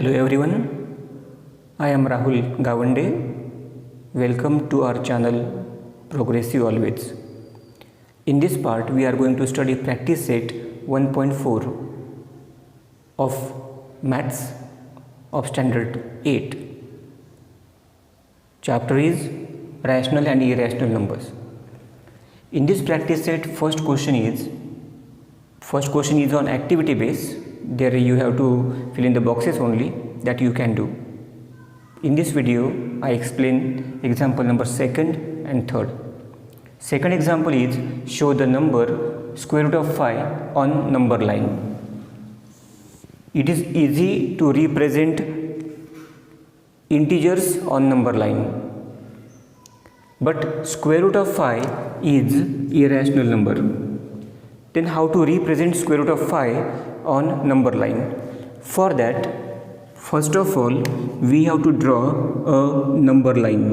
Hello everyone, I am Rahul Gawande. Welcome to our channel Progressive Always. In this part we are going to study practice set 1.4 of Maths of Standard 8. Chapter is Rational and Irrational Numbers. In this practice set first question is on activity base. There you have to fill in the boxes only that you can do. In this video I explain example number 2nd and 3rd. Second example is show the number square root of 5 on number line. It is easy to represent integers on number line, but square root of 5 is irrational number. Then how to represent square root of 5 on number line? For that, first of all we have to draw a number line.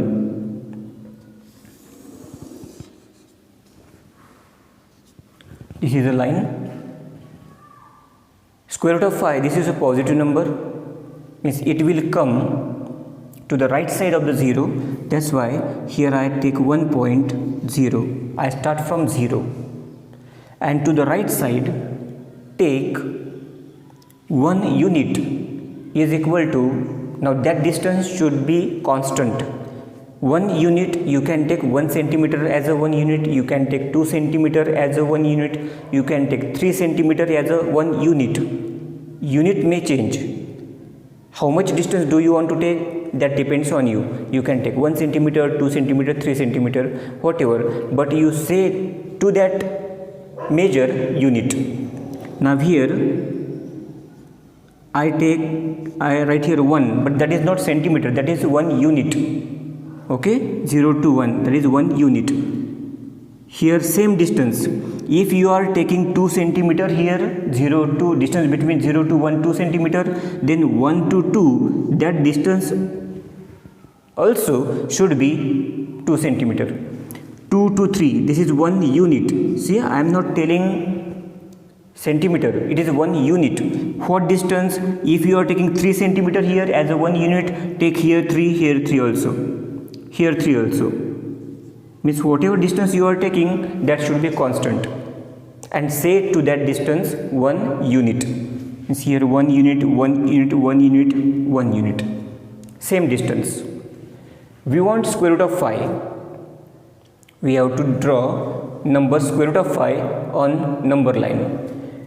This is a line. Square root of 5, this is a positive number, means it will come to the right side of the 0. That's why here I take 1.0. I start from 0. And to the right side take 1 unit is equal to, now that distance should be constant. 1 unit you can take 1 centimeter as a 1 unit, you can take 2 centimeter as a 1 unit, you can take 3 centimeter as a 1 unit. Unit may change. How much distance do you want to take? That depends on you. You can take 1 centimeter, 2 centimeter, 3 centimeter, whatever, but you say to that measure unit. Now here I write here 1, but that is not centimeter, that is 1 unit. Okay, 0 to 1, that is 1 unit. Here same distance. If you are taking 2 centimeter here, 0 to distance between 0 to 1 2 centimeter, then 1 to 2, that distance also should be 2 centimeter. 2 to 3, this is 1 unit. See, I am not telling centimeter, it is 1 unit. What distance? If you are taking 3 centimeter here as a 1 unit, take here 3, here 3 also, here 3 also. Means whatever distance you are taking, that should be constant. And say to that distance 1 unit. Means here 1 unit, 1 unit, 1 unit, 1 unit. Same distance. We want square root of 5. We have to draw number square root of 5 on number line.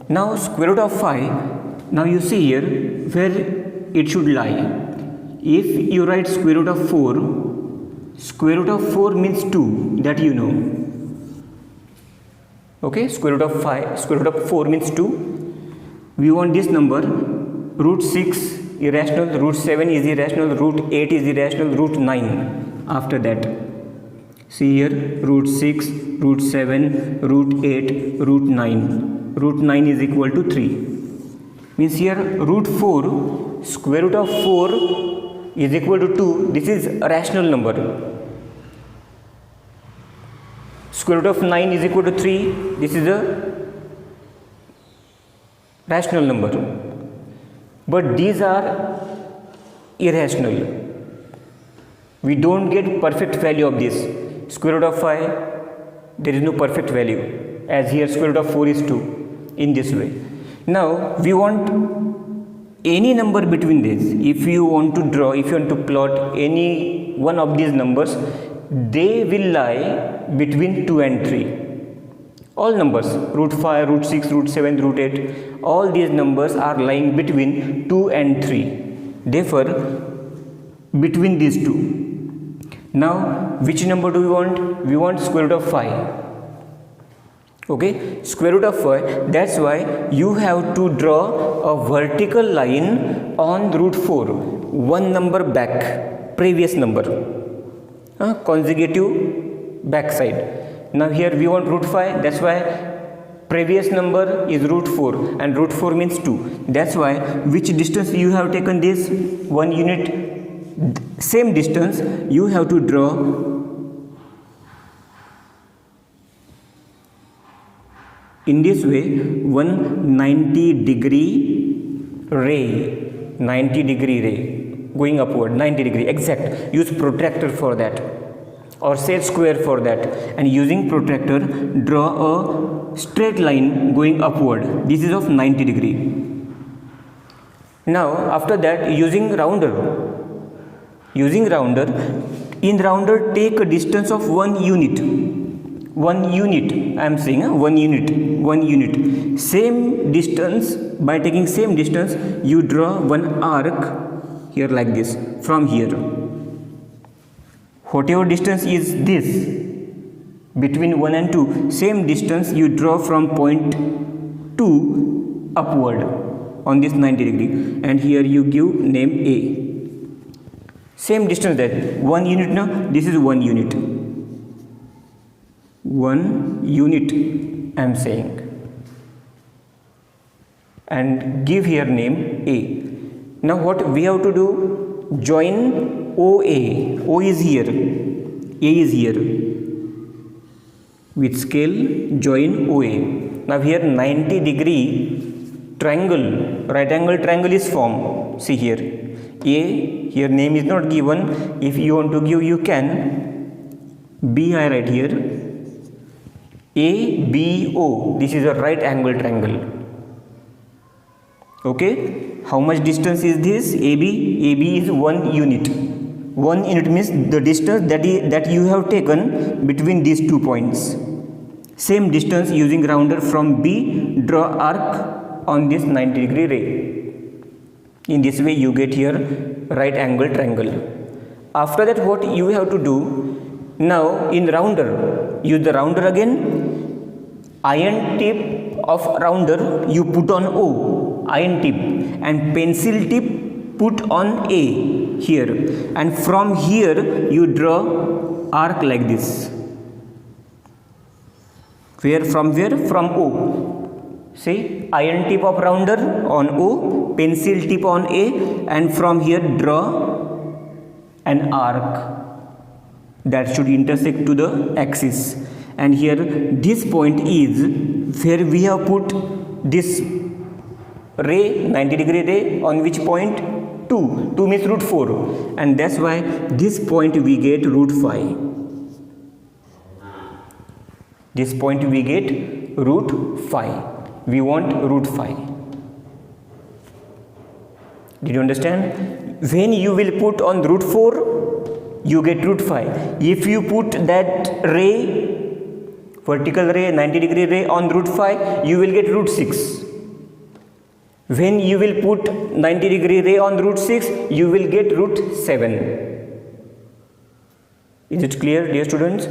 Now square root of 5, now you see here where it should lie. If you write square root of 4, square root of 4 means 2, that you know. Okay, square root of 5, square root of 4 means 2. We want this number, root 6 irrational, root 7 is irrational, root 8 is irrational, root 9 after that. See here, root 6, root 7, root 8, root 9. Root 9 is equal to 3. Means here root 4, square root of 4 is equal to 2. This is a rational number. Square root of 9 is equal to 3. This is a rational number. But these are irrational. We don't get perfect value of this. Square root of 5, there is no perfect value, as here square root of 4 is 2. In this way. Now we want any number between these. If you want to draw, if you want to plot any one of these numbers, they will lie between 2 and 3. All numbers, root 5, root 6, root 7, root 8, all these numbers are lying between 2 and 3. Therefore, between these two. Now, which number do we want? We want square root of 5. Okay, square root of 5. That's why you have to draw a vertical line on root 4, one number back, previous number, consecutive back side. Now here we want root 5. That's why previous number is root 4 and root 4 means 2. That's why which distance you have taken this 1 unit, same distance you have to draw in this way 190 degree ray 90 degree ray going upward, 90 degree exact. Use protractor for that or set square for that, and using protractor draw a straight line going upward. This is of 90 degree. Now after that, using rounder, in rounder take a distance of 1 unit. I am saying 1 unit. Same distance, by taking same distance you draw one arc here like this from here. Whatever distance is this between 1 and 2, same distance you draw from point 2 upward on this 90 degree, and here you give name A. Same distance, that 1 unit. Now this is 1 unit. 1 unit I am saying, and give here name A. Now what we have to do? Join OA. O is here, A is here. With scale join OA. Now here 90 degree triangle, right angle triangle is formed. See here, A, here name is not given. If you want to give, you can. B I write here, ABO. This is a right angle triangle. Okay, how much distance is this? AB is 1 unit. 1 unit means the distance that you have taken between these 2 points. Same distance, using rounder from B, draw arc on this 90 degree ray. In this way you get here right angle triangle. After that, what you have to do? Now in rounder, use the rounder again. Iron tip of rounder you put on O, iron tip, and pencil tip put on A here, and from here you draw arc like this. Where? From O. See, iron tip of rounder on O, pencil tip on A, and from here draw an arc that should intersect to the axis. And here this point is where we have put this ray, 90 degree ray, on which point? 2 means root 4, and that's why this point we get root 5. This point we get root 5. We want root 5. Did you understand? When you will put on root 4, you get root 5. If you put that ray, vertical ray, 90 degree ray on root 5, you will get root 6. When you will put 90 degree ray on root 6, you will get root 7. Is it clear, dear students?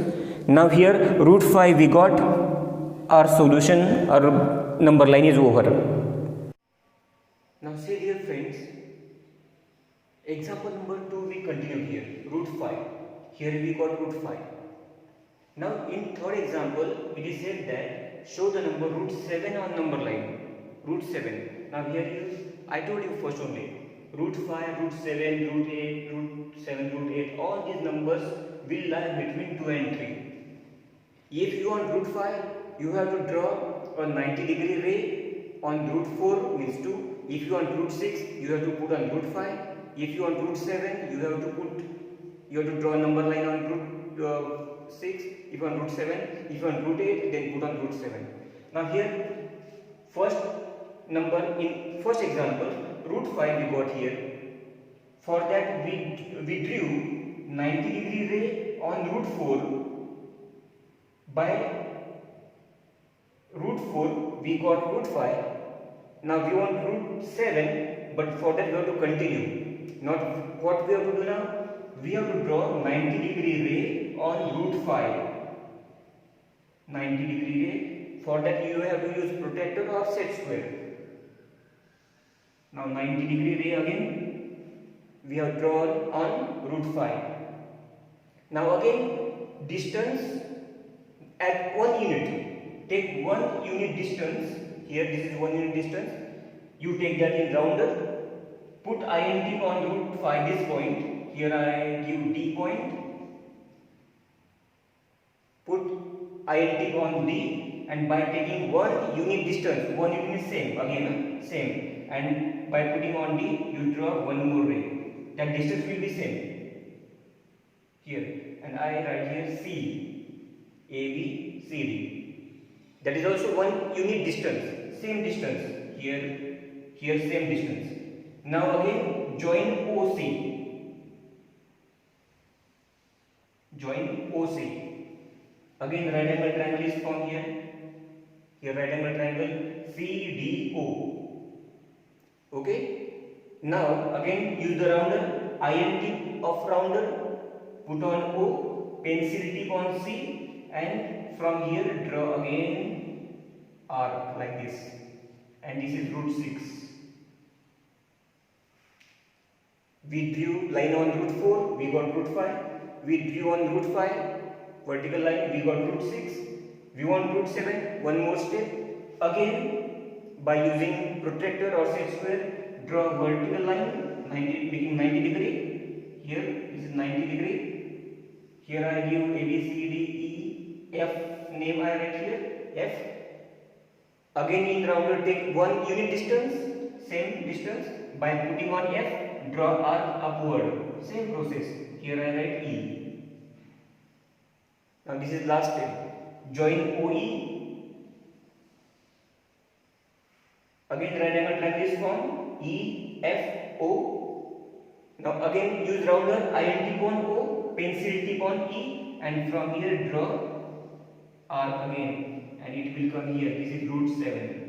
Now here root 5 we got. Our solution, our number line is over. Now see, dear friends, example number 2 we continue here. Root 5. Here we got root 5. Now in third example it is said that show the number root 7 on number line. Root 7. Now here I told you first only, root 5, root 7, root 8, root 7, root 8, all these numbers will lie between 2 and 3. If you want root 5, you have to draw a 90 degree ray on root 4 means 2. If you want root 6, you have to put on root 5. If you want root 7, you have to draw a number line on root 6. If you want root 7, if you want root 8, then put on root 7. Now here first number, in first example root 5 we got here. For that we drew 90 degree ray on root 4. By root 4 we got root 5. Now we want root 7, but for that we have to continue. Now what we have to do now? We have to draw 90 degree ray on root 5. 90 degree ray. For that you have to use protractor or set square. Now 90 degree ray again we have drawn on root 5. Now again distance at 1 unit. Take 1 unit distance. Here this is 1 unit distance. You take that in rounder. Put iron tip on root 5 this point. Here I give D point. Put iron tip on D. and by taking one unit distance, one unit is same again, same, and by putting on D you draw one more ray, that distance will be same here, and I write here C, AB, CD, that is also one unit distance, same distance here, here same distance. Now again join OC, join OC, again right angle triangle is formed here, here right angle triangle CDO. Okay, now again use the rounder, iron tip of rounder, put on O, pencil tip on C, and from here draw again arc like this, and this is root 6. We drew line on root 4, we got root 5. We drew on root 5 vertical line, we got root 6. We want root 7, one more step. Again by using protractor or set square, draw vertical line, 90, making 90 degree. Here this is 90 degree. Here I give A, B, C, D, E, F name I write here, F. Again in rounder take one unit distance, same distance, by putting on F, draw arc upward, same process, here I write E. Now this is last step, join OE, again right angle triangle is formed, E, F, O. Now again use rounder, iron tip on O, pencil tip on E, and from here draw arc again, and it will come here, this is root 7.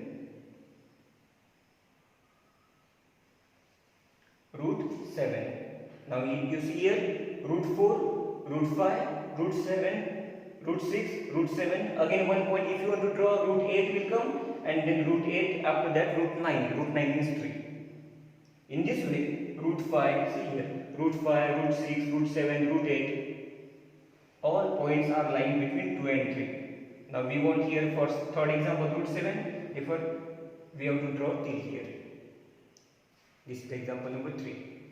Root 7. Now you see here root 4, root 5, root 7, root 6, root 7. Again one point, if you want to draw, root 8 will come, and then root 8, after that root 9. Root 9 means 3. In this way, root 5, see here, root 5, root 6, root 7, root 8. All points are lying between 2 and 3. Now we want here for third example root 7, therefore we have to draw till here. This is example number 3.